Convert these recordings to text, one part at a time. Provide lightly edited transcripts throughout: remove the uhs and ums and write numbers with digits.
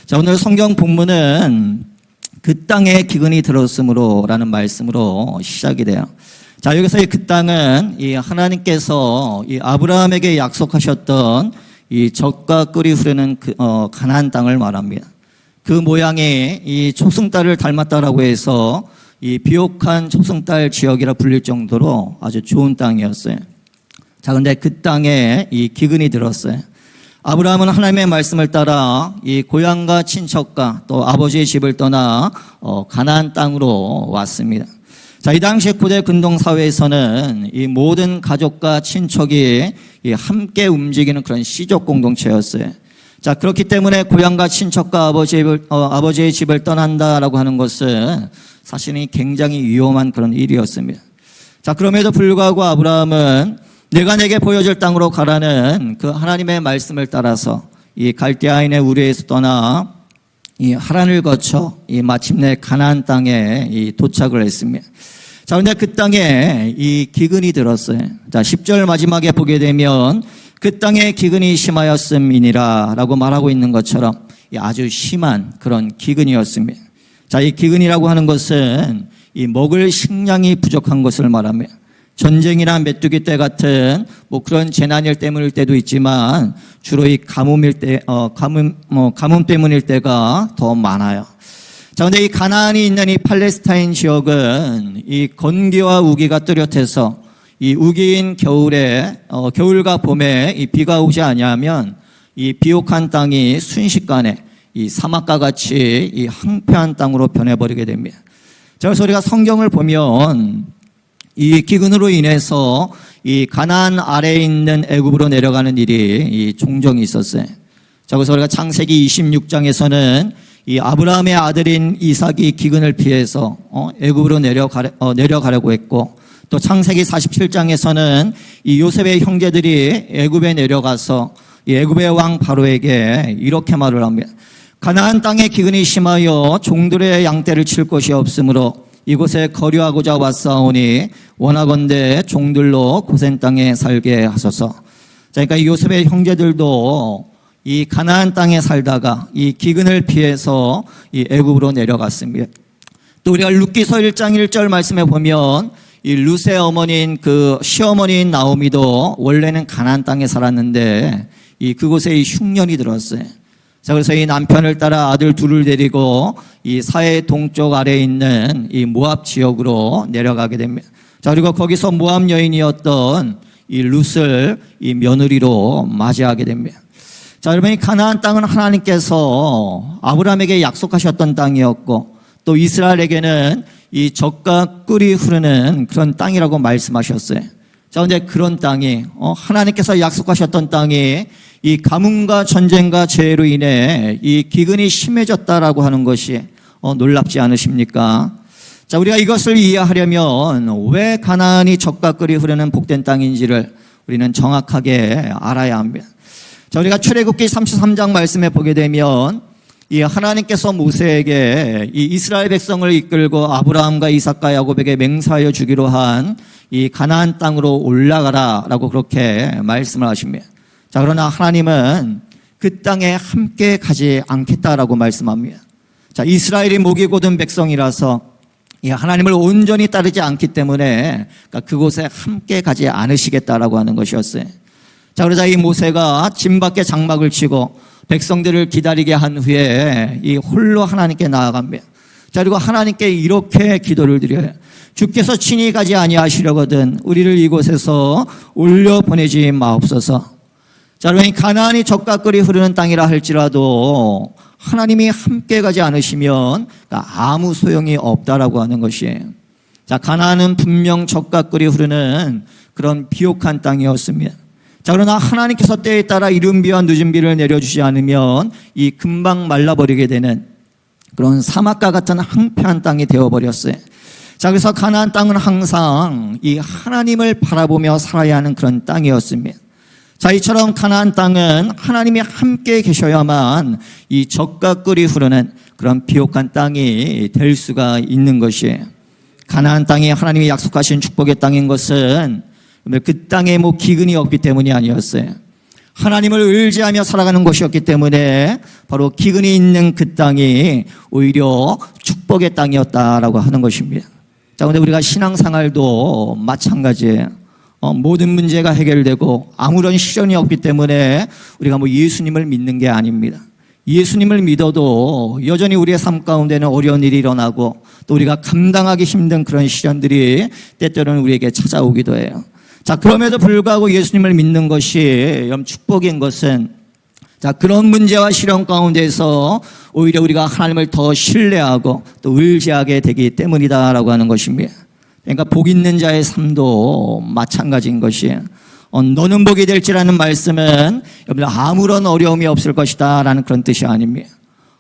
자, 오늘 성경 본문은 그 땅에 기근이 들었으므로라는 말씀으로 시작이 돼요. 자, 여기서 그 땅은 이 하나님께서 이 아브라함에게 약속하셨던 이 젖과 꿀이 흐르는 가나안 땅을 말합니다. 그 모양이 이 초승달을 닮았다라고 해서 이 비옥한 초승달 지역이라 불릴 정도로 아주 좋은 땅이었어요. 자, 근데 그 땅에 이 기근이 들었어요. 아브라함은 하나님의 말씀을 따라 이 고향과 친척과 또 아버지의 집을 떠나 가나안 땅으로 왔습니다. 자, 이 당시 고대 근동 사회에서는 이 모든 가족과 친척이 함께 움직이는 그런 시족 공동체였어요. 자, 그렇기 때문에 고향과 친척과 아버지의 집을 떠난다라고 하는 것은 사실은 굉장히 위험한 그런 일이었습니다. 자, 그럼에도 불구하고 아브라함은 내가 내게 보여줄 땅으로 가라는 그 하나님의 말씀을 따라서 이 갈대아인의 우르에서 떠나 이 하란을 거쳐 이 마침내 가나안 땅에 이 도착을 했습니다. 자, 그런데 그 땅에 이 기근이 들었어요. 자, 10절 마지막에 보게 되면 그 땅에 기근이 심하였음이니라 라고 말하고 있는 것처럼 아주 심한 그런 기근이었습니다. 자, 이 기근이라고 하는 것은 이 먹을 식량이 부족한 것을 말합니다. 전쟁이나 메뚜기 때 같은 그런 재난일 때문일 때도 있지만 주로 이 가뭄 때문일 때가 더 많아요. 자, 근데 이 가나안이 있는 이 팔레스타인 지역은 이 건기와 우기가 뚜렷해서 이 우기인 겨울에 겨울과 봄에 이 비가 오지 아니하면 이 비옥한 땅이 순식간에 이 사막과 같이 이 황폐한 땅으로 변해버리게 됩니다. 자, 그래서 우리가 성경을 보면 이 기근으로 인해서 이 가나안 아래에 있는 애굽으로 내려가는 일이 이 종종 있었어요. 자, 그래서 우리가 창세기 26장에서는 이 아브라함의 아들인 이삭이 기근을 피해서 애굽으로 내려가려고 했고, 또 창세기 47장에서는 이 요셉의 형제들이 애굽에 내려가서 이 애굽의 왕 바로에게 이렇게 말을 합니다. 가나안 땅에 기근이 심하여 종들의 양떼를 칠 곳이 없으므로 이곳에 거류하고자 왔사오니 원하건대 종들로 고센 땅에 살게 하소서. 자, 그러니까 이 요셉의 형제들도 이 가나안 땅에 살다가 이 기근을 피해서 이 애굽으로 내려갔습니다. 또 우리가 룻기서 1장 1절 말씀에 보면 이 룻의 어머니인 그 시어머니인 나오미도 원래는 가나안 땅에 살았는데 그곳에 이 흉년이 들었어요. 자, 그래서 이 남편을 따라 아들 둘을 데리고 이 사해 동쪽 아래에 있는 이 모압 지역으로 내려가게 됩니다. 자, 그리고 거기서 모압 여인이었던 이 룻을 이 며느리로 맞이하게 됩니다. 자, 여러분, 이 가나안 땅은 하나님께서 아브라함에게 약속하셨던 땅이었고, 또 이스라엘에게는 이 젖과 꿀이 흐르는 그런 땅이라고 말씀하셨어요. 자, 근데 그런 땅이 하나님께서 약속하셨던 땅이 이 가뭄과 전쟁과 재해로 인해 이 기근이 심해졌다라고 하는 것이 놀랍지 않으십니까? 자, 우리가 이것을 이해하려면 왜 가나안이 젖과 꿀이 흐르는 복된 땅인지를 우리는 정확하게 알아야 합니다. 자, 우리가 출애굽기 33장 말씀에 보게 되면 이 하나님께서 모세에게 이 이스라엘 백성을 이끌고 아브라함과 이삭과 야곱에게 맹세하여 주기로 한 이 가나안 땅으로 올라가라라고 그렇게 말씀을 하십니다. 자, 그러나 하나님은 그 땅에 함께 가지 않겠다라고 말씀합니다. 자, 이스라엘이 목이 곧은 백성이라서 이 하나님을 온전히 따르지 않기 때문에 그곳에 함께 가지 않으시겠다라고 하는 것이었어요. 자, 그러자 이 모세가 진 밖에 장막을 치고 백성들을 기다리게 한 후에 이 홀로 하나님께 나아갑니다. 자, 그리고 하나님께 이렇게 기도를 드려요. 주께서 친히 가지 아니하시려거든 우리를 이곳에서 올려 보내지 마옵소서. 자, 여러분, 가나안이 젖과 꿀이 흐르는 땅이라 할지라도 하나님이 함께 가지 않으시면 아무 소용이 없다라고 하는 것이에요. 자, 가나안은 분명 젖과 꿀이 흐르는 그런 비옥한 땅이었습니다. 자, 그러나 하나님께서 때에 따라 이른 비와 늦은 비를 내려주지 않으면 이 금방 말라버리게 되는 그런 사막과 같은 황폐한 땅이 되어버렸어요. 자, 그래서 가나안 땅은 항상 이 하나님을 바라보며 살아야 하는 그런 땅이었습니다. 자, 이처럼 가나안 땅은 하나님이 함께 계셔야만 이 젖과 꿀이 흐르는 그런 비옥한 땅이 될 수가 있는 것이에요. 가나안 땅이 하나님이 약속하신 축복의 땅인 것은 그 땅에 기근이 없기 때문이 아니었어요. 하나님을 의지하며 살아가는 곳이었기 때문에 바로 기근이 있는 그 땅이 오히려 축복의 땅이었다라고 하는 것입니다. 자, 근데 우리가 신앙생활도 마찬가지예요. 모든 문제가 해결되고 아무런 시련이 없기 때문에 우리가 예수님을 믿는 게 아닙니다. 예수님을 믿어도 여전히 우리의 삶 가운데는 어려운 일이 일어나고 또 우리가 감당하기 힘든 그런 시련들이 때때로는 우리에게 찾아오기도 해요. 자, 그럼에도 불구하고 예수님을 믿는 것이 축복인 것은 자, 그런 문제와 시련 가운데서 오히려 우리가 하나님을 더 신뢰하고 또 의지하게 되기 때문이다라고 하는 것입니다. 그러니까 복 있는 자의 삶도 마찬가지인 것이에요. 너는 복이 될지라는 말씀은 여러분들 아무런 어려움이 없을 것이다 라는 그런 뜻이 아닙니다.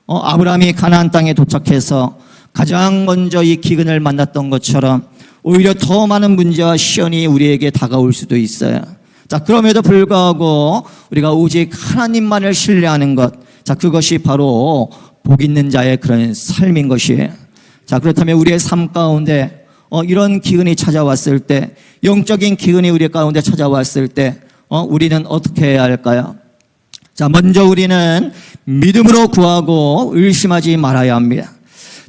아브라함이 가나안 땅에 도착해서 가장 먼저 이 기근을 만났던 것처럼 오히려 더 많은 문제와 시련이 우리에게 다가올 수도 있어요. 자, 그럼에도 불구하고 우리가 오직 하나님만을 신뢰하는 것, 자, 그것이 바로 복 있는 자의 그런 삶인 것이에요. 자, 그렇다면 우리의 삶 가운데 이런 기근이 찾아왔을 때, 영적인 기근이 우리 가운데 찾아왔을 때 우리는 어떻게 해야 할까요? 자, 먼저 우리는 믿음으로 구하고 의심하지 말아야 합니다.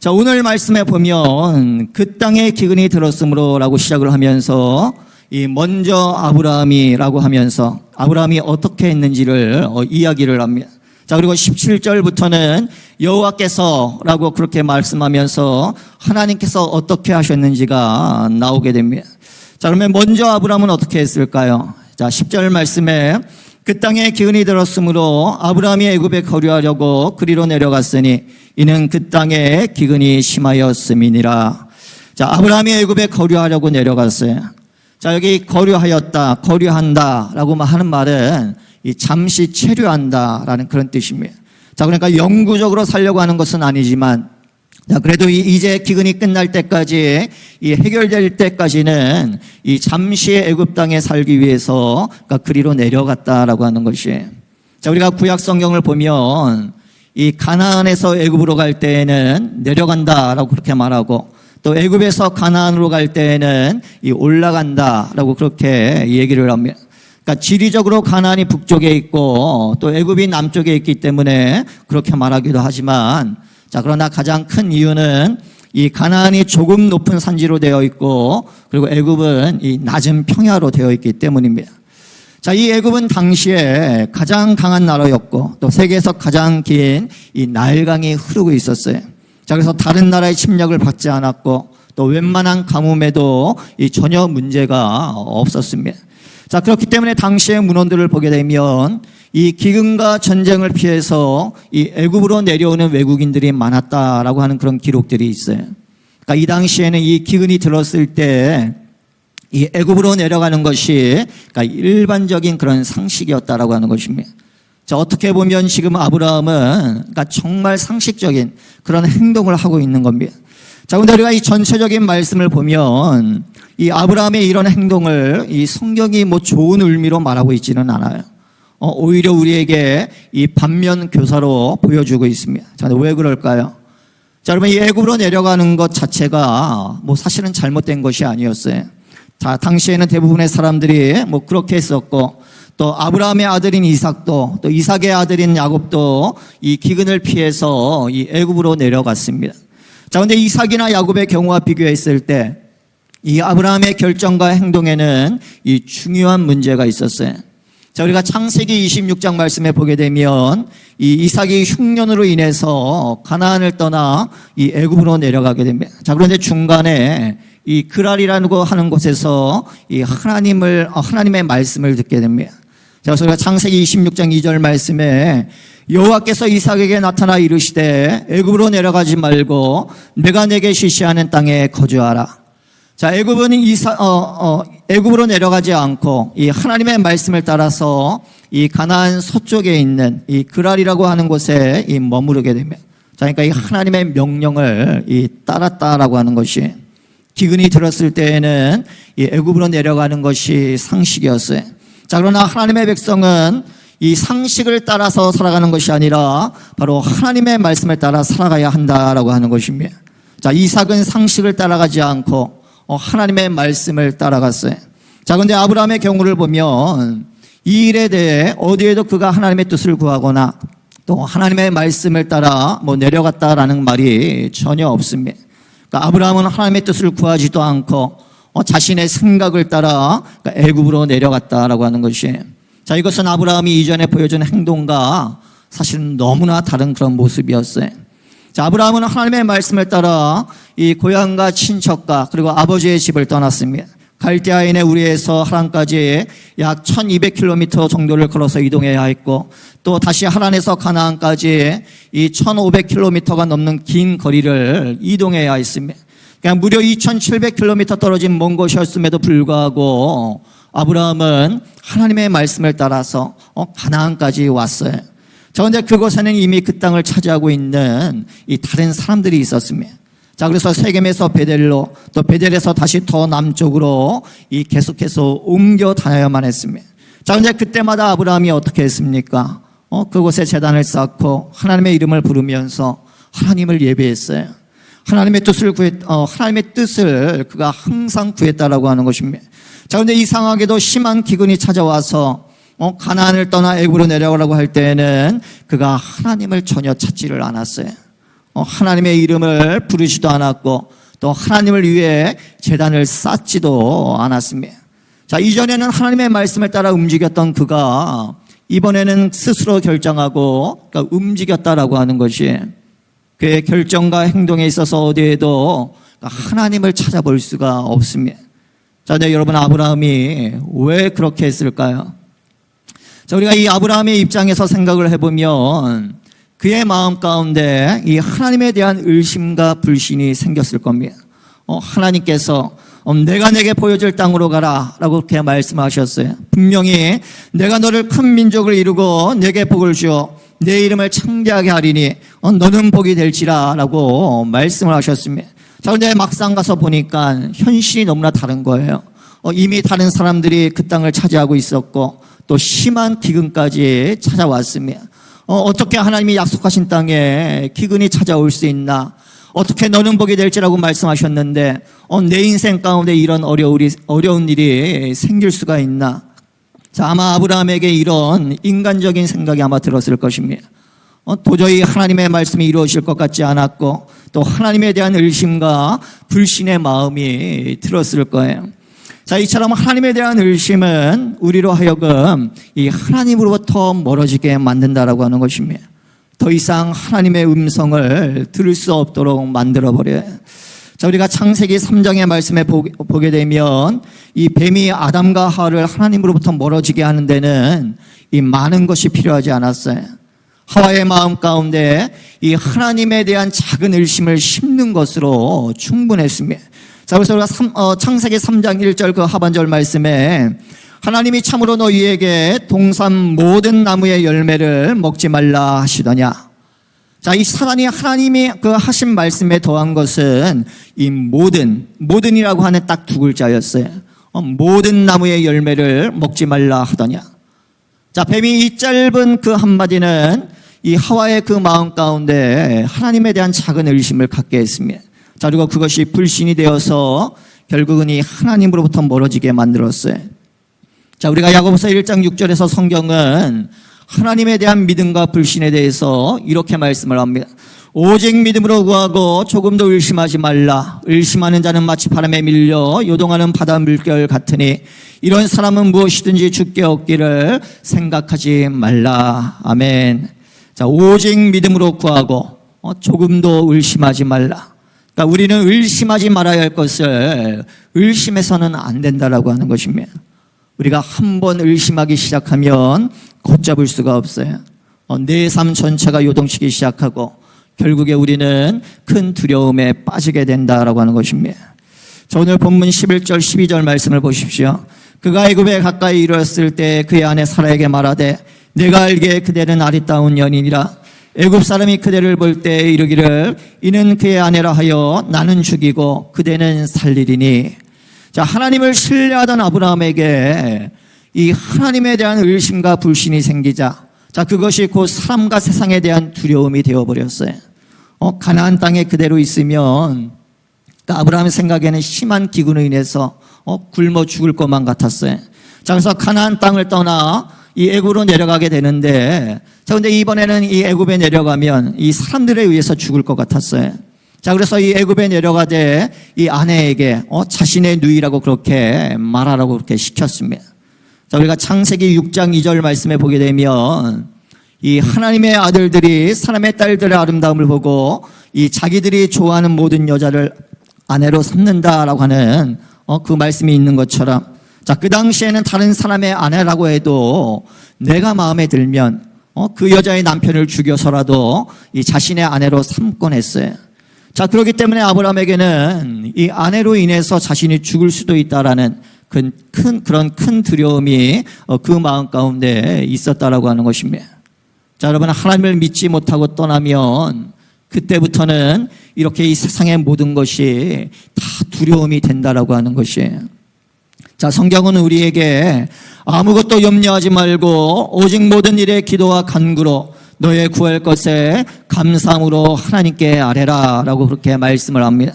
자, 오늘 말씀에 보면 그 땅에 기근이 들었으므로라고 시작을 하면서 이 먼저 아브라함이라고 하면서 아브라함이 어떻게 했는지를 이야기를 합니다. 자, 그리고 17절부터는 여호와께서라고 그렇게 말씀하면서 하나님께서 어떻게 하셨는지가 나오게 됩니다. 자, 그러면 먼저 아브라함은 어떻게 했을까요? 자, 10절 말씀에 그 땅에 기근이 들었으므로 아브라함이 애굽에 거류하려고 그리로 내려갔으니 이는 그 땅에 기근이 심하였음이니라. 자, 아브라함이 애굽에 거류하려고 내려갔어요. 자, 여기 거류하였다, 거류한다라고 하는 말은 이 잠시 체류한다라는 그런 뜻입니다. 자, 그러니까 영구적으로 살려고 하는 것은 아니지만, 자, 그래도 이제 기근이 끝날 때까지, 이 해결될 때까지는 이 잠시 애굽 땅에 살기 위해서 그러니까 그리로 내려갔다라고 하는 것이에요. 자, 우리가 구약 성경을 보면 이 가나안에서 애굽으로 갈 때에는 내려간다라고 그렇게 말하고, 또 애굽에서 가나안으로 갈 때에는 이 올라간다라고 그렇게 얘기를 합니다. 그러니까 지리적으로 가나안이 북쪽에 있고 또 애굽이 남쪽에 있기 때문에 그렇게 말하기도 하지만, 자, 그러나 가장 큰 이유는 이 가나안이 조금 높은 산지로 되어 있고 그리고 애굽은 이 낮은 평야로 되어 있기 때문입니다. 자, 이 애굽은 당시에 가장 강한 나라였고 또 세계에서 가장 긴 이 나일강이 흐르고 있었어요. 자, 그래서 다른 나라의 침략을 받지 않았고 또 웬만한 가뭄에도 이 전혀 문제가 없었습니다. 자, 그렇기 때문에 당시의 문헌들을 보게 되면 이 기근과 전쟁을 피해서 이 애굽으로 내려오는 외국인들이 많았다라고 하는 그런 기록들이 있어요. 그러니까 이 당시에는 이 기근이 들었을 때 이 애굽으로 내려가는 것이 그러니까 일반적인 그런 상식이었다라고 하는 것입니다. 자, 어떻게 보면 지금 아브라함은 그러니까 정말 상식적인 그런 행동을 하고 있는 겁니다. 자, 근데 우리가 이 전체적인 말씀을 보면 이 아브라함의 이런 행동을 이 성경이 좋은 의미로 말하고 있지는 않아요. 오히려 우리에게 이 반면 교사로 보여주고 있습니다. 자, 왜 그럴까요? 자, 여러분, 이 애굽으로 내려가는 것 자체가 사실은 잘못된 것이 아니었어요. 자, 당시에는 대부분의 사람들이 그렇게 했었고, 또 아브라함의 아들인 이삭도 또 이삭의 아들인 야곱도 이 기근을 피해서 이 애굽으로 내려갔습니다. 자, 근데 이삭이나 야곱의 경우와 비교했을 때 이 아브라함의 결정과 행동에는 이 중요한 문제가 있었어요. 자, 우리가 창세기 26장 말씀에 보게 되면 이 이삭이 흉년으로 인해서 가나안을 떠나 이 애굽으로 내려가게 됩니다. 자, 그런데 중간에 이 그랄이라고 하는 곳에서 이 하나님의 말씀을 듣게 됩니다. 자, 그래서 우리가 창세기 26장 2절 말씀에 여호와께서 이삭에게 나타나 이르시되 애굽으로 내려가지 말고 내가 내게 지시하는 땅에 거주하라. 자, 애굽은 애굽으로 내려가지 않고 이 하나님의 말씀을 따라서 이 가나안 서쪽에 있는 이 그랄이라고 하는 곳에 이 머무르게 됩니다. 자, 그러니까 이 하나님의 명령을 이 따랐다라고 하는 것이 기근이 들었을 때에는 이 애굽으로 내려가는 것이 상식이었어요. 자, 그러나 하나님의 백성은 이 상식을 따라서 살아가는 것이 아니라 바로 하나님의 말씀을 따라 살아가야 한다라고 하는 것입니다. 자, 이삭은 상식을 따라가지 않고 하나님의 말씀을 따라갔어요. 자, 근데 아브라함의 경우를 보면 이 일에 대해 어디에도 그가 하나님의 뜻을 구하거나 또 하나님의 말씀을 따라 내려갔다라는 말이 전혀 없습니다. 그러니까 아브라함은 하나님의 뜻을 구하지도 않고 자신의 생각을 따라 애굽으로 내려갔다라고 하는 것이, 자, 이것은 아브라함이 이전에 보여준 행동과 사실은 너무나 다른 그런 모습이었어요. 자, 아브라함은 하나님의 말씀을 따라 이 고향과 친척과 그리고 아버지의 집을 떠났습니다. 갈대아인의 우리에서 하란까지 약 1200km 정도를 걸어서 이동해야 했고, 또 다시 하란에서 가나안까지 이 1500km가 넘는 긴 거리를 이동해야 했습니다. 그냥 무려 2700km 떨어진 먼 곳이었음에도 불구하고 아브라함은 하나님의 말씀을 따라서 가나안까지 왔어요. 자, 그런데 그곳에는 이미 그 땅을 차지하고 있는 이 다른 사람들이 있었습니다. 자, 그래서 세겜에서 베델로, 또 베델에서 다시 더 남쪽으로 이 계속해서 옮겨 다녀야만 했습니다. 자, 그런데 그때마다 아브라함이 어떻게 했습니까? 그곳에 제단을 쌓고 하나님의 이름을 부르면서 하나님을 예배했어요. 하나님의 뜻을 그가 항상 구했다라고 하는 것입니다. 자, 그런데 이상하게도 심한 기근이 찾아와서 가나안을 떠나 애굽으로 내려가라고 할 때에는 그가 하나님을 전혀 찾지를 않았어요. 하나님의 이름을 부르지도 않았고 또 하나님을 위해 제단을 쌓지도 않았습니다. 자, 이전에는 하나님의 말씀을 따라 움직였던 그가 이번에는 스스로 결정하고 움직였다라고 하는 것이, 그의 결정과 행동에 있어서 어디에도 하나님을 찾아볼 수가 없습니다. 자, 네, 여러분, 아브라함이 왜 그렇게 했을까요? 자, 우리가 이 아브라함의 입장에서 생각을 해보면 그의 마음 가운데 이 하나님에 대한 의심과 불신이 생겼을 겁니다. 하나님께서 내가 내게 보여줄 땅으로 가라 라고 그렇게 말씀하셨어요. 분명히 내가 너를 큰 민족을 이루고 내게 복을 주어 내 이름을 창대하게 하리니 너는 복이 될지라 라고 말씀을 하셨습니다. 자, 그런데 막상 가서 보니까 현실이 너무나 다른 거예요. 이미 다른 사람들이 그 땅을 차지하고 있었고 또 심한 기근까지 찾아왔습니다. 어떻게 하나님이 약속하신 땅에 기근이 찾아올 수 있나? 어떻게 너는 복이 될지라고 말씀하셨는데 내 인생 가운데 이런 어려운 일이 생길 수가 있나? 자, 아마 아브라함에게 이런 인간적인 생각이 아마 들었을 것입니다. 도저히 하나님의 말씀이 이루어질 것 같지 않았고 또 하나님에 대한 의심과 불신의 마음이 들었을 거예요. 자, 이처럼 하나님에 대한 의심은 우리로 하여금 이 하나님으로부터 멀어지게 만든다라고 하는 것입니다. 더 이상 하나님의 음성을 들을 수 없도록 만들어버려요. 자, 우리가 창세기 3장의 말씀에 보게 되면 이 뱀이 아담과 하와를 하나님으로부터 멀어지게 하는 데는 이 많은 것이 필요하지 않았어요. 하와의 마음 가운데 이 하나님에 대한 작은 의심을 심는 것으로 충분했습니다. 자, 그래서 우리가 창세기 3장 1절 그 하반절 말씀에 하나님이 참으로 너희에게 동산 모든 나무의 열매를 먹지 말라 하시더냐. 자, 이 사단이 하나님이 그 하신 말씀에 더한 것은 이 모든이라고 하는 딱 두 글자였어요. 모든 나무의 열매를 먹지 말라 하더냐. 자, 뱀이 이 짧은 그 한마디는 이 하와의 그 마음 가운데 하나님에 대한 작은 의심을 갖게 했습니다. 자, 그리고 그것이 불신이 되어서 결국은 이 하나님으로부터 멀어지게 만들었어요. 자, 우리가 야고보서 1장 6절에서 성경은 하나님에 대한 믿음과 불신에 대해서 이렇게 말씀을 합니다. 오직 믿음으로 구하고 조금도 의심하지 말라. 의심하는 자는 마치 바람에 밀려 요동하는 바다 물결 같으니 이런 사람은 무엇이든지 주께 얻기를 생각하지 말라. 아멘. 자, 오직 믿음으로 구하고 조금도 의심하지 말라. 그러니까 우리는 의심하지 말아야 할 것을 의심해서는 안 된다라고 하는 것입니다. 우리가 한번 의심하기 시작하면 걷잡을 수가 없어요. 내 삶 전체가 요동치기 시작하고 결국에 우리는 큰 두려움에 빠지게 된다라고 하는 것입니다. 자, 오늘 본문 11절 12절 말씀을 보십시오. 그가 애굽에 가까이 이르렀을 때 그의 아내 사라에게 말하되 내가 알기에 그대는 아리따운 여인이라. 애굽 사람이 그대를 볼 때 이르기를 이는 그의 아내라 하여 나는 죽이고 그대는 살리리니. 자, 하나님을 신뢰하던 아브라함에게 이 하나님에 대한 의심과 불신이 생기자, 자, 그것이 곧 사람과 세상에 대한 두려움이 되어버렸어요. 가나안 땅에 그대로 있으면 아브라함의 생각에는 심한 기근으로 인해서 굶어 죽을 것만 같았어요. 자, 그래서 가나안 땅을 떠나 이 애굽으로 내려가게 되는데, 자, 근데 이번에는 이 애굽에 내려가면 이 사람들에 의해서 죽을 것 같았어요. 자, 그래서 이 애굽에 내려가되 이 아내에게 자신의 누이라고 그렇게 말하라고 그렇게 시켰습니다. 자, 우리가 창세기 6장 2절 말씀에 보게 되면 이 하나님의 아들들이 사람의 딸들의 아름다움을 보고 이 자기들이 좋아하는 모든 여자를 아내로 삼는다라고 하는 그 말씀이 있는 것처럼, 자, 그 당시에는 다른 사람의 아내라고 해도 내가 마음에 들면 그 여자의 남편을 죽여서라도 이 자신의 아내로 삼곤 했어요. 자, 그렇기 때문에 아브라함에게는 이 아내로 인해서 자신이 죽을 수도 있다라는 그런 큰 두려움이 그 마음 가운데 있었다라고 하는 것입니다. 자, 여러분, 하나님을 믿지 못하고 떠나면 그때부터는 이렇게 이 세상의 모든 것이 다 두려움이 된다라고 하는 것이에요. 자, 성경은 우리에게 아무것도 염려하지 말고 오직 모든 일에 기도와 간구로 너의 구할 것에 감사함으로 하나님께 아뢰라 라고 그렇게 말씀을 합니다.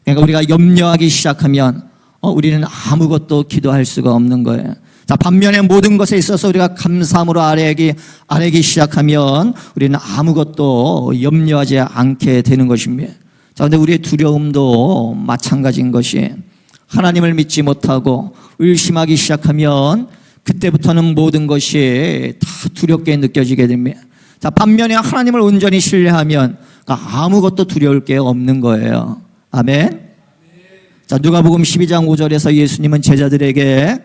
그러니까 우리가 염려하기 시작하면 우리는 아무것도 기도할 수가 없는 거예요. 자, 반면에 모든 것에 있어서 우리가 감사함으로 아뢰기 시작하면 우리는 아무것도 염려하지 않게 되는 것입니다. 자, 근데 우리의 두려움도 마찬가지인 것이, 하나님을 믿지 못하고 의심하기 시작하면 그때부터는 모든 것이 다 두렵게 느껴지게 됩니다. 자, 반면에 하나님을 온전히 신뢰하면 아무것도 두려울 게 없는 거예요. 아멘. 자, 누가복음 12장 5절에서 예수님은 제자들에게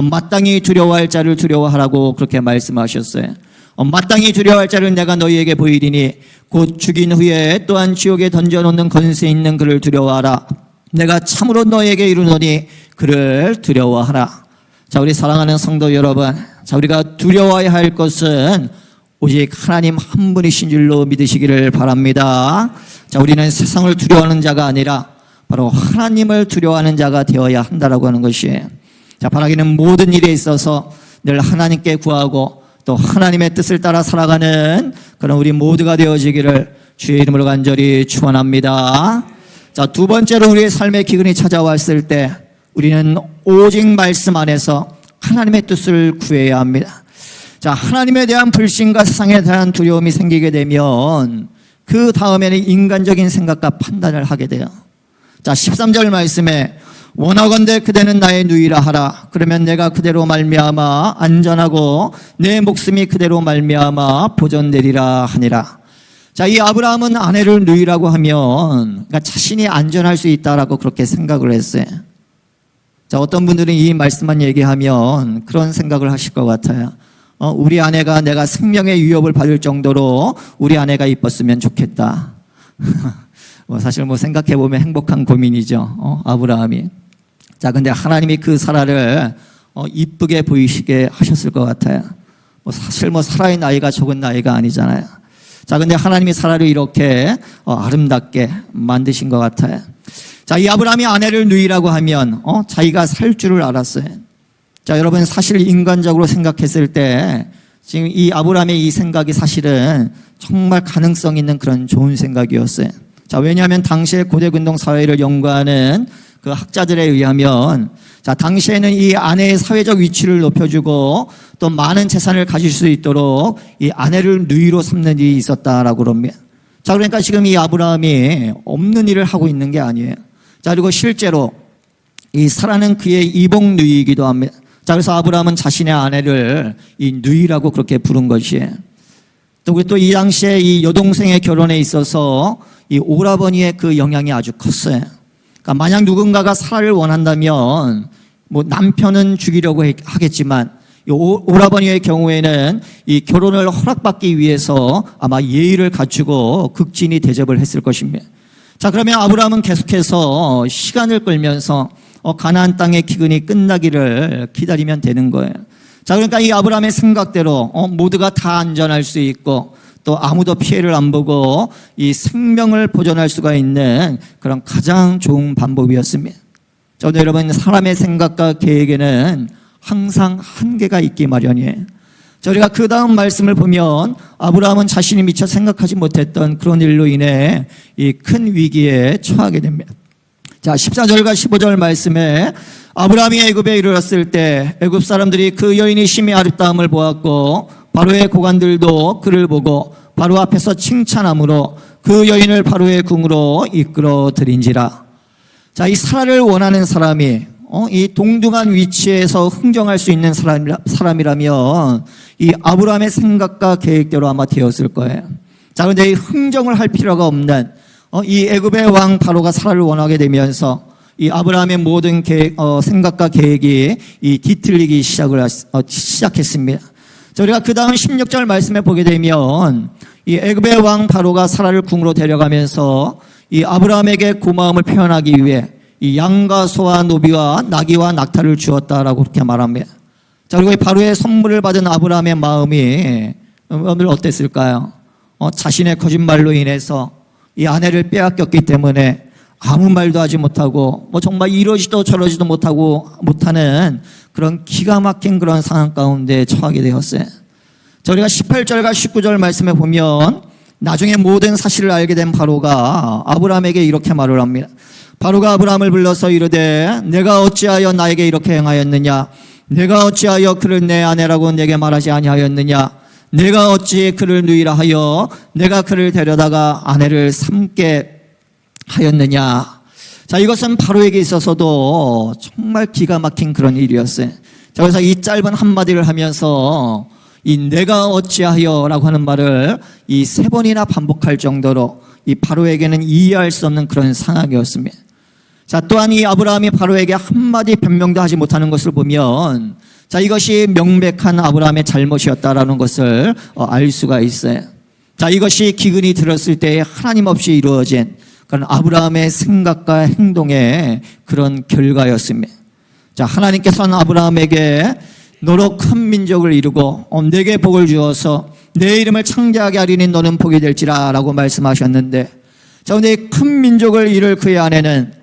마땅히 두려워할 자를 두려워하라고 그렇게 말씀하셨어요. 마땅히 두려워할 자를 내가 너희에게 보이리니 곧 죽인 후에 또한 지옥에 던져놓는 권세 있는 그를 두려워하라. 내가 참으로 너희에게 이르노니 그를 두려워하라. 자, 우리 사랑하는 성도 여러분, 자, 우리가 두려워해야 할 것은 오직 하나님 한 분이신 줄로 믿으시기를 바랍니다. 자, 우리는 세상을 두려워하는 자가 아니라 바로 하나님을 두려워하는 자가 되어야 한다라고 하는 것이에요. 자, 바라기는 모든 일에 있어서 늘 하나님께 구하고 또 하나님의 뜻을 따라 살아가는 그런 우리 모두가 되어지기를 주의 이름으로 간절히 축원합니다. 자, 두 번째로 우리의 삶의 기근이 찾아왔을 때 우리는 오직 말씀 안에서 하나님의 뜻을 구해야 합니다. 자, 하나님에 대한 불신과 세상에 대한 두려움이 생기게 되면 그 다음에는 인간적인 생각과 판단을 하게 돼요. 자, 13절 말씀에 원하건대 그대는 나의 누이라 하라. 그러면 내가 그대로 말미암아 안전하고 내 목숨이 그대로 말미암아 보존되리라 하니라. 자, 이 아브라함은 아내를 누이라고 하면 그러니까 자신이 안전할 수 있다라고 그렇게 생각을 했어요. 자, 어떤 분들은 이 말씀만 얘기하면 그런 생각을 하실 것 같아요. 우리 아내가 내가 생명의 위협을 받을 정도로 우리 아내가 이뻤으면 좋겠다. 사실 생각해보면 행복한 고민이죠. 아브라함이. 자, 근데 하나님이 그 사라를 이쁘게 보이시게 하셨을 것 같아요. 사실 사라의 나이가 적은 나이가 아니잖아요. 자, 근데 하나님이 사라를 이렇게 아름답게 만드신 것 같아요. 자, 이 아브라함이 아내를 누이라고 하면 자기가 살 줄을 알았어요. 자, 여러분, 사실 인간적으로 생각했을 때 지금 이 아브라함의 이 생각이 사실은 정말 가능성 있는 그런 좋은 생각이었어요. 자, 왜냐하면 당시의 고대 근동 사회를 연구하는 그 학자들에 의하면, 자, 당시에는 이 아내의 사회적 위치를 높여주고 또 많은 재산을 가질 수 있도록 이 아내를 누이로 삼는 일이 있었다라고 그럽니다. 자, 그러니까 지금 이 아브라함이 없는 일을 하고 있는 게 아니에요. 자, 그리고 실제로 이 사라는 그의 이복 누이이기도 합니다. 자, 그래서 아브라함은 자신의 아내를 이 누이라고 그렇게 부른 것이에요. 또 이 당시에 이 여동생의 결혼에 있어서 이 오라버니의 그 영향이 아주 컸어요. 그러니까 만약 누군가가 사라를 원한다면 남편은 죽이려고 하겠지만 이 오라버니의 경우에는 이 결혼을 허락받기 위해서 아마 예의를 갖추고 극진히 대접을 했을 것입니다. 자, 그러면 아브라함은 계속해서 시간을 끌면서 가나안 땅의 기근이 끝나기를 기다리면 되는 거예요. 자, 그러니까 이 아브라함의 생각대로 모두가 다 안전할 수 있고 또 아무도 피해를 안 보고 이 생명을 보존할 수가 있는 그런 가장 좋은 방법이었습니다. 자, 여러분, 사람의 생각과 계획에는 항상 한계가 있기 마련이에요. 자, 우리가 그 다음 말씀을 보면 아브라함은 자신이 미처 생각하지 못했던 그런 일로 인해 이 큰 위기에 처하게 됩니다. 자, 14절과 15절 말씀에 아브라함이 애굽에 이르렀을 때 애굽 사람들이 그 여인이 심히 아름다움을 보았고 바로의 고관들도 그를 보고 바로 앞에서 칭찬함으로 그 여인을 바로의 궁으로 이끌어 들인지라. 자, 이 사라를 원하는 사람이 이 동등한 위치에서 흥정할 수 있는 사람이라면 이 아브라함의 생각과 계획대로 아마 되었을 거예요. 자, 그런데 이 흥정을 할 필요가 없는 이 애굽의 왕 바로가 사라를 원하게 되면서 이 아브라함의 모든 생각과 계획이 뒤틀리기 시작했습니다. 자, 우리가 그 다음 16절 말씀에 보게 되면 이 애굽의 왕 바로가 사라를 궁으로 데려가면서 이 아브라함에게 고마움을 표현하기 위해 이 양과 소와 노비와 나귀와 낙타를 주었다라고 그렇게 말합니다. 자, 그리고 바로의 선물을 받은 아브라함의 마음이 오늘 어땠을까요? 자신의 거짓말로 인해서 이 아내를 빼앗겼기 때문에 아무 말도 하지 못하고 정말 이러지도 저러지도 못하는 그런 기가 막힌 그런 상황 가운데 처하게 되었어요. 자, 우리가 18절과 19절 말씀에 보면 나중에 모든 사실을 알게 된 바로가 아브라함에게 이렇게 말을 합니다. 바로가 아브라함을 불러서 이르되 내가 어찌하여 나에게 이렇게 행하였느냐? 내가 어찌하여 그를 내 아내라고 내게 말하지 아니하였느냐? 내가 어찌 그를 누이라 하여 내가 그를 데려다가 아내를 삼게 하였느냐? 자, 이것은 바로에게 있어서도 정말 기가 막힌 그런 일이었어요. 자, 그래서 이 짧은 한마디를 하면서 이 내가 어찌하여 라고 하는 말을 이 3번이나 반복할 정도로 이 바로에게는 이해할 수 없는 그런 상황이었습니다. 자, 또한 이 아브라함이 바로에게 한마디 변명도 하지 못하는 것을 보면 자, 이것이 명백한 아브라함의 잘못이었다라는 것을 알 수가 있어요. 자, 이것이 기근이 들었을 때 하나님 없이 이루어진 그런 아브라함의 생각과 행동의 그런 결과였습니다. 자, 하나님께서는 아브라함에게 너로 큰 민족을 이루고 내게 복을 주어서 내 이름을 창대하게 하리니 너는 복이 될지라 라고 말씀하셨는데, 자, 근데 큰 민족을 이룰 그의 아내는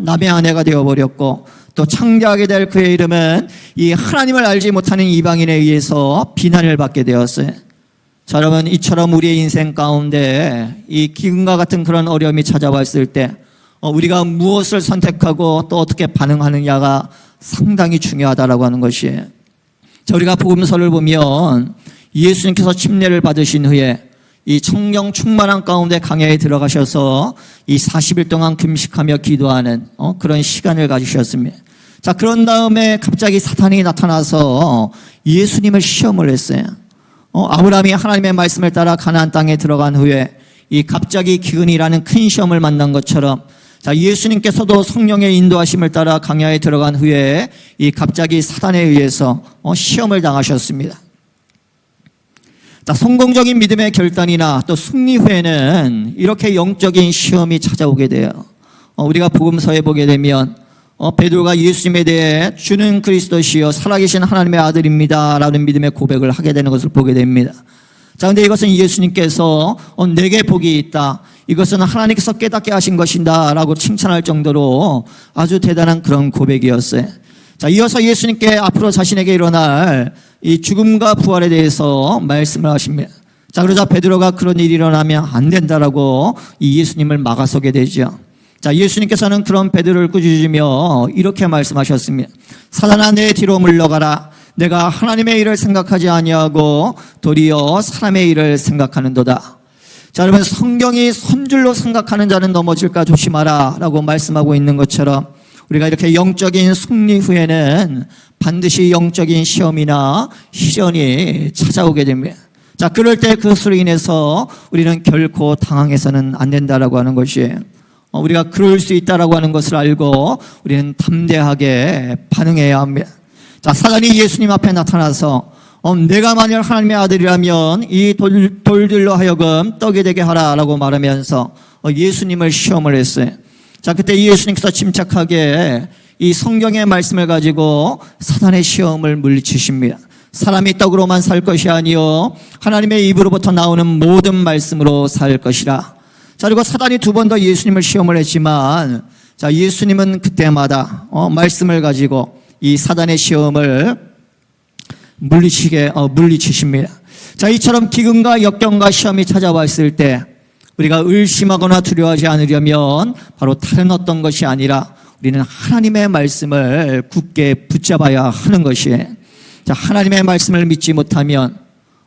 남의 아내가 되어버렸고 또 창대하게 될 그의 이름은 이 하나님을 알지 못하는 이방인에 의해서 비난을 받게 되었어요. 자, 여러분, 이처럼 우리의 인생 가운데 이 기근과 같은 그런 어려움이 찾아왔을 때 우리가 무엇을 선택하고 또 어떻게 반응하느냐가 상당히 중요하다라고 하는 것이에요. 자, 우리가 복음서를 보면 예수님께서 침례를 받으신 후에 이 성령 충만한 가운데 강야에 들어가셔서 이 40일 동안 금식하며 기도하는 그런 시간을 가지셨습니다. 자, 그런 다음에 갑자기 사탄이 나타나서 예수님을 시험을 했어요. 아브라함이 하나님의 말씀을 따라 가나안 땅에 들어간 후에 이 갑자기 기근이라는 큰 시험을 만난 것처럼, 자, 예수님께서도 성령의 인도하심을 따라 강야에 들어간 후에 이 갑자기 사탄에 의해서 시험을 당하셨습니다. 자, 성공적인 믿음의 결단이나 또 승리 후에는 이렇게 영적인 시험이 찾아오게 돼요. 우리가 복음서에 보게 되면 베드로가 예수님에 대해 주는 그리스도시요 살아계신 하나님의 아들입니다 라는 믿음의 고백을 하게 되는 것을 보게 됩니다. 자, 근데 이것은 예수님께서 내게 복이 있다, 이것은 하나님께서 깨닫게 하신 것이다 라고 칭찬할 정도로 아주 대단한 그런 고백이었어요. 자, 이어서 예수님께 앞으로 자신에게 일어날 이 죽음과 부활에 대해서 말씀을 하십니다. 자, 그러자 베드로가 그런 일이 일어나면 안 된다라고 이 예수님을 막아서게 되죠. 자, 예수님께서는 그런 베드로를 꾸짖으며 이렇게 말씀하셨습니다. 사단아, 내 뒤로 물러가라. 내가 하나님의 일을 생각하지 아니하고 도리어 사람의 일을 생각하는도다. 자, 여러분, 성경이 선줄로 생각하는 자는 넘어질까 조심하라 라고 말씀하고 있는 것처럼 우리가 이렇게 영적인 승리 후에는 반드시 영적인 시험이나 시련이 찾아오게 됩니다. 자, 그럴 때 그것으로 인해서 우리는 결코 당황해서는 안 된다라고 하는 것이에요. 우리가 그럴 수 있다라고 하는 것을 알고 우리는 담대하게 반응해야 합니다. 자, 사단이 예수님 앞에 나타나서 내가 만일 하나님의 아들이라면 이 돌들로 하여금 떡이 되게 하라라고 말하면서 예수님을 시험을 했어요. 자, 그때 예수님께서 침착하게 이 성경의 말씀을 가지고 사단의 시험을 물리치십니다. 사람이 떡으로만 살 것이 아니요 하나님의 입으로부터 나오는 모든 말씀으로 살 것이라. 자, 그리고 사단이 2번 더 예수님을 시험을 했지만, 자, 예수님은 그때마다 말씀을 가지고 이 사단의 시험을 물리치십니다. 자, 이처럼 기근과 역경과 시험이 찾아왔을 때 우리가 의심하거나 두려워하지 않으려면 바로 다른 어떤 것이 아니라 우리는 하나님의 말씀을 굳게 붙잡아야 하는 것이에요. 자, 하나님의 말씀을 믿지 못하면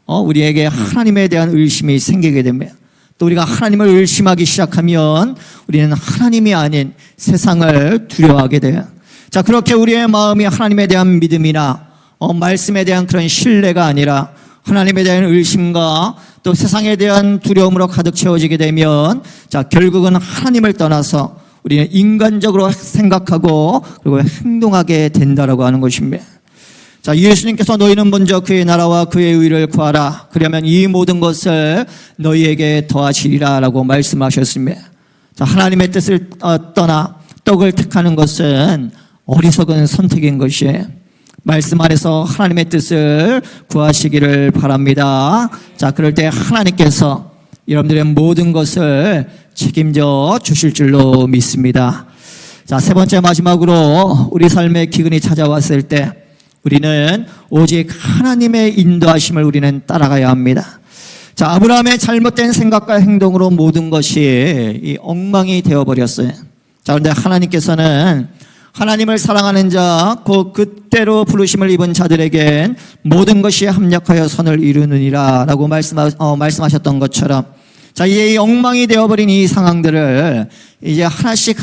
우리에게 하나님에 대한 의심이 생기게 됩니다. 또 우리가 하나님을 의심하기 시작하면 우리는 하나님이 아닌 세상을 두려워하게 돼요. 자, 그렇게 우리의 마음이 하나님에 대한 믿음이나 말씀에 대한 그런 신뢰가 아니라 하나님에 대한 의심과 또 세상에 대한 두려움으로 가득 채워지게 되면 자, 결국은 하나님을 떠나서 우리는 인간적으로 생각하고 그리고 행동하게 된다라고 하는 것입니다. 자, 예수님께서 너희는 먼저 그의 나라와 그의 의를 구하라. 그러면 이 모든 것을 너희에게 더하시리라 라고 말씀하셨습니다. 자, 하나님의 뜻을 떠나 떡을 택하는 것은 어리석은 선택인 것이에요. 말씀 안에서 하나님의 뜻을 구하시기를 바랍니다. 자, 그럴 때 하나님께서 여러분들의 모든 것을 책임져 주실 줄로 믿습니다. 자, 세 번째 마지막으로 우리 삶에 기근이 찾아왔을 때 우리는 오직 하나님의 인도하심을 우리는 따라가야 합니다. 자, 아브라함의 잘못된 생각과 행동으로 모든 것이 이 엉망이 되어버렸어요. 자, 그런데 하나님께서는 하나님을 사랑하는 자, 그때로 부르심을 입은 자들에겐 모든 것이 합력하여 선을 이루느니라 라고 말씀하셨던 것처럼 자, 이 엉망이 되어버린 이 상황들을 이제 하나씩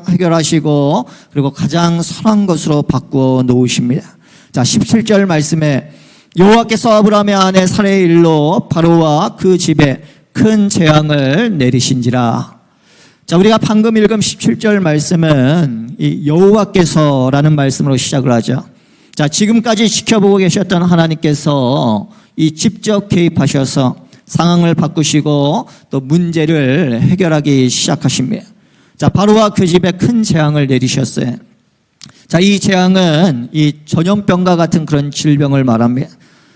해결하시고 그리고 가장 선한 것으로 바꾸어 놓으십니다. 자, 17절 말씀에 여호와께서 아브라함의 아내 사레의 일로 바로와 그 집에 큰 재앙을 내리신지라. 자, 우리가 방금 읽은 17절 말씀은 이 여호와께서라는 말씀으로 시작을 하죠. 자, 지금까지 지켜보고 계셨던 하나님께서 이 직접 개입하셔서 상황을 바꾸시고 또 문제를 해결하기 시작하십니다. 자, 바로와 그 집에 큰 재앙을 내리셨어요. 자, 이 재앙은 이 전염병과 같은 그런 질병을 말합니다.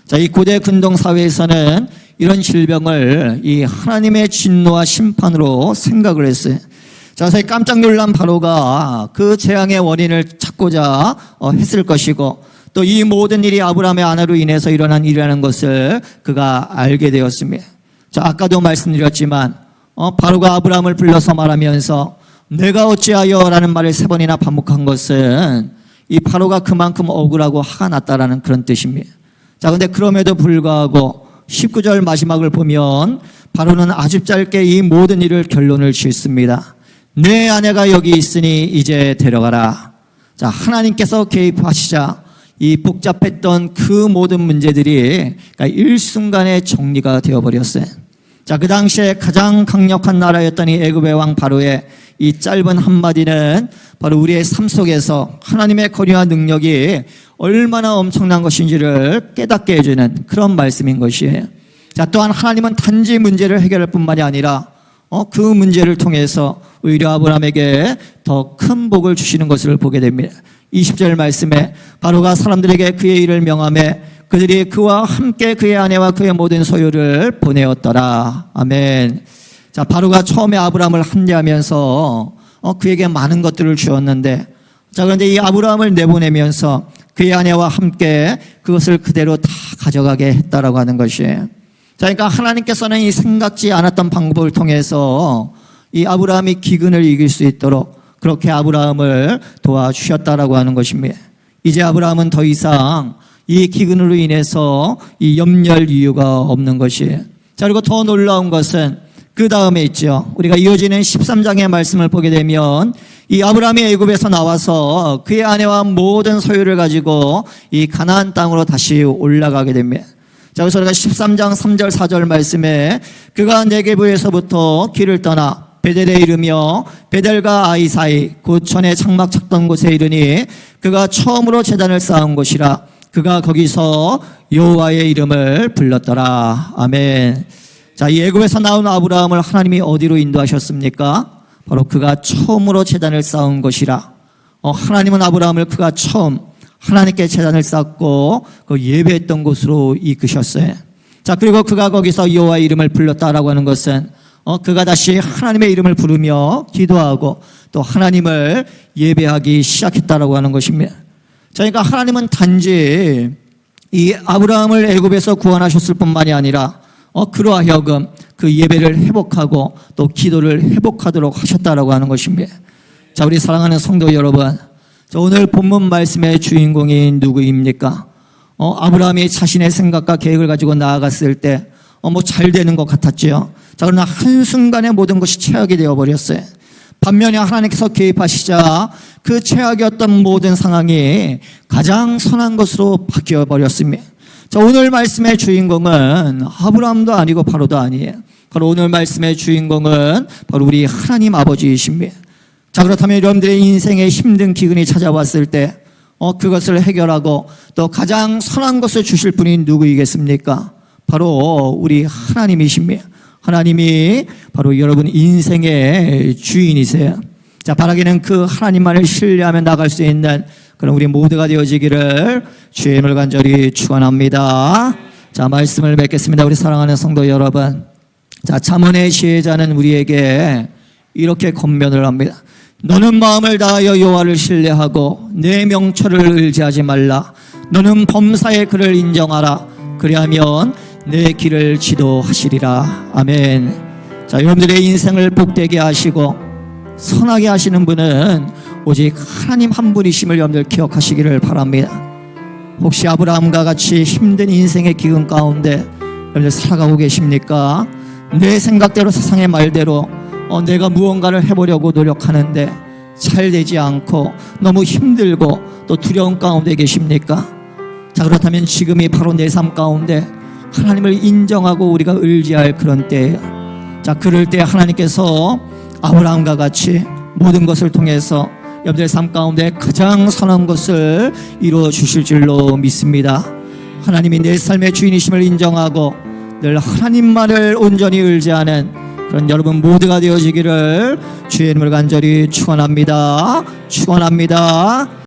자, 이 고대 근동 사회에서는 이런 질병을 이 하나님의 진노와 심판으로 생각을 했어요. 자, 그래서 깜짝 놀란 바로가 그 재앙의 원인을 찾고자 했을 것이고 또 이 모든 일이 아브라함의 아내로 인해서 일어난 일이라는 것을 그가 알게 되었습니다. 자, 아까도 말씀드렸지만 바로가 아브라함을 불러서 말하면서 내가 어찌하여 라는 말을 3번이나 반복한 것은 이 바로가 그만큼 억울하고 화가 났다라는 그런 뜻입니다. 자, 근데 그럼에도 불구하고 19절 마지막을 보면 바로는 아주 짧게 이 모든 일을 결론을 짓습니다. 내 아내가 여기 있으니 이제 데려가라. 자, 하나님께서 개입하시자 이 복잡했던 그 모든 문제들이 그러니까 일순간에 정리가 되어버렸어요. 자, 그 당시에 가장 강력한 나라였던 이 애굽의 왕 바로의 이 짧은 한마디는 바로 우리의 삶 속에서 하나님의 권위와 능력이 얼마나 엄청난 것인지를 깨닫게 해주는 그런 말씀인 것이에요. 자, 또한 하나님은 단지 문제를 해결할 뿐만이 아니라 그 문제를 통해서 오히려 아브라함에게 더 큰 복을 주시는 것을 보게 됩니다. 20절 말씀에 바로가 사람들에게 그의 일을 명하매 그들이 그와 함께 그의 아내와 그의 모든 소유를 보내었더라. 아멘. 자, 바로가 처음에 아브라함을 합리하면서 그에게 많은 것들을 주었는데 자, 그런데 이 아브라함을 내보내면서 그의 아내와 함께 그것을 그대로 다 가져가게 했다라고 하는 것이에요. 자, 그러니까 하나님께서는 이 생각지 않았던 방법을 통해서 이 아브라함이 기근을 이길 수 있도록 그렇게 아브라함을 도와주셨다라고 하는 것입니다. 이제 아브라함은 더 이상 이 기근으로 인해서 이 염려할 이유가 없는 것이에요. 자, 그리고 더 놀라운 것은 그 다음에 있죠. 우리가 이어지는 13장의 말씀을 보게 되면 이 아브라함이 애굽에서 나와서 그의 아내와 모든 소유를 가지고 이 가나안 땅으로 다시 올라가게 됩니다. 자, 그래서 우리가 13장 3절 4절 말씀에 그가 네게브에서부터 길을 떠나 베델에 이르며 베델과 아이 사이 곧 전에 장막 찾던 곳에 이르니 그가 처음으로 제단을 쌓은 곳이라 그가 거기서 여호와의 이름을 불렀더라. 아멘. 자, 이 애굽에서 나온 아브라함을 하나님이 어디로 인도하셨습니까? 바로 그가 처음으로 제단을 쌓은 것이라. 하나님은 아브라함을 그가 처음 하나님께 제단을 쌓고 그 예배했던 곳으로 이끄셨어요. 자, 그리고 그가 거기서 여호와의 이름을 불렀다라고 하는 것은 그가 다시 하나님의 이름을 부르며 기도하고 또 하나님을 예배하기 시작했다라고 하는 것입니다. 자, 그러니까 하나님은 단지 이 아브라함을 애굽에서 구원하셨을 뿐만이 아니라 그로 하여금 그 예배를 회복하고 또 기도를 회복하도록 하셨다라고 하는 것입니다. 자, 우리 사랑하는 성도 여러분, 자, 오늘 본문 말씀의 주인공이 누구입니까? 아브라함이 자신의 생각과 계획을 가지고 나아갔을 때 뭐 잘 되는 것 같았죠. 자, 그러나 한순간에 모든 것이 최악이 되어버렸어요. 반면에 하나님께서 개입하시자 그 최악이었던 모든 상황이 가장 선한 것으로 바뀌어버렸습니다. 자, 오늘 말씀의 주인공은 아브라함도 아니고 바로도 아니에요. 바로 오늘 말씀의 주인공은 바로 우리 하나님 아버지이십니다. 자, 그렇다면 여러분들의 인생에 힘든 기근이 찾아왔을 때 그것을 해결하고 또 가장 선한 것을 주실 분이 누구이겠습니까? 바로 우리 하나님이십니다. 하나님이 바로 여러분 인생의 주인이세요. 자, 바라기는 그 하나님만을 신뢰하며 나갈 수 있는 그런 우리 모두가 되어지기를 주의 이름을 간절히 축원합니다. 자, 말씀을 맺겠습니다. 우리 사랑하는 성도 여러분, 자, 잠언의 시혜자는 우리에게 이렇게 권면을 합니다. 너는 마음을 다하여 여호와를 신뢰하고 내 명철을 의지하지 말라. 너는 범사의 그를 인정하라. 그리하면 내 길을 지도하시리라. 아멘. 자, 여러분들의 인생을 복되게 하시고 선하게 하시는 분은 오직 하나님 한 분이심을 여러분들 기억하시기를 바랍니다. 혹시 아브라함과 같이 힘든 인생의 기근 가운데 여러분들 살아가고 계십니까? 내 생각대로 세상의 말대로 내가 무언가를 해보려고 노력하는데 잘 되지 않고 너무 힘들고 또 두려움 가운데 계십니까? 자, 그렇다면 지금이 바로 내 삶 가운데 하나님을 인정하고 우리가 의지할 그런 때예요. 자, 그럴 때 하나님께서 아브라함과 같이 모든 것을 통해서 여러분들의 삶 가운데 가장 선한 것을 이루어 주실 줄로 믿습니다. 하나님이 내 삶의 주인이심을 인정하고 늘 하나님만을 온전히 의지하는 그런 여러분 모두가 되어지기를 주의 이름으로 간절히 축원합니다. 축원합니다.